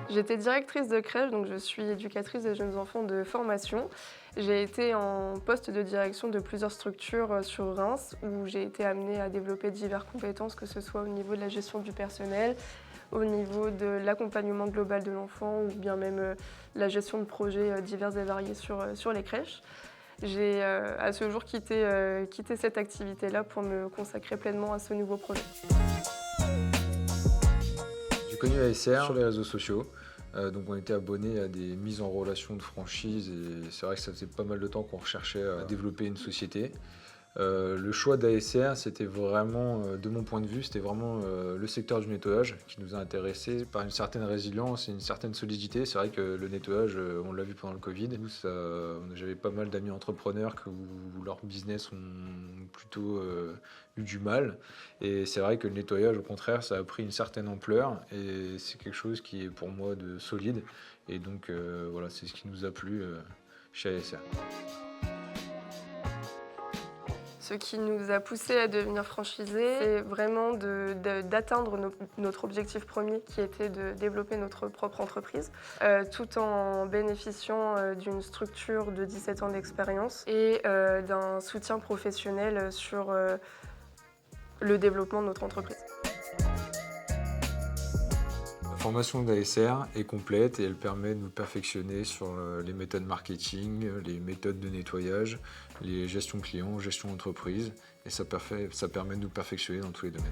J'étais directrice de crèche, donc je suis éducatrice des jeunes enfants de formation. J'ai été en poste de direction de plusieurs structures sur Reims, où j'ai été amenée à développer diverses compétences, que ce soit au niveau de la gestion du personnel, au niveau de l'accompagnement global de l'enfant, ou bien même la gestion de projets divers et variés sur les crèches. J'ai à ce jour quitté cette activité-là pour me consacrer pleinement à ce nouveau projet. J'ai connu ASR sur les réseaux sociaux, donc on était abonnés à des mises en relation de franchise et c'est vrai que ça faisait pas mal de temps qu'on recherchait à développer une société. Le choix d'ASR, c'était vraiment, de mon point de vue, c'était vraiment le secteur du nettoyage qui nous a intéressés par une certaine résilience et une certaine solidité. C'est vrai que le nettoyage, on l'a vu pendant le Covid, nous, j'avais pas mal d'amis entrepreneurs où leurs business ont plutôt eu du mal. Et c'est vrai que le nettoyage, au contraire, ça a pris une certaine ampleur et c'est quelque chose qui est pour moi de solide. Et donc voilà, c'est ce qui nous a plu chez ASR. Ce qui nous a poussé à devenir franchisés, c'est vraiment d'atteindre notre objectif premier qui était de développer notre propre entreprise, tout en bénéficiant d'une structure de 17 ans d'expérience et d'un soutien professionnel sur le développement de notre entreprise. La formation d'ASR est complète et elle permet de nous perfectionner sur les méthodes marketing, les méthodes de nettoyage, les gestions clients, gestion entreprise et ça permet de nous perfectionner dans tous les domaines.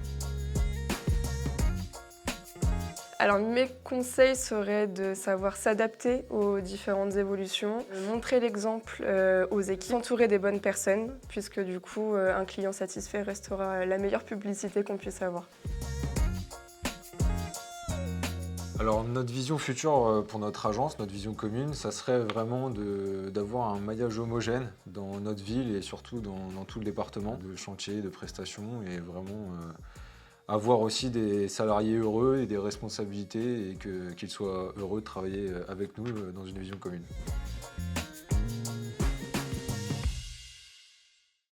Alors mes conseils seraient de savoir s'adapter aux différentes évolutions, montrer l'exemple aux équipes, s'entourer des bonnes personnes, puisque du coup un client satisfait restera la meilleure publicité qu'on puisse avoir. Alors notre vision future pour notre agence, notre vision commune, ça serait vraiment d'avoir un maillage homogène dans notre ville et surtout dans tout le département, de chantiers, de prestations et vraiment avoir aussi des salariés heureux et des responsabilités et qu'ils soient heureux de travailler avec nous dans une vision commune.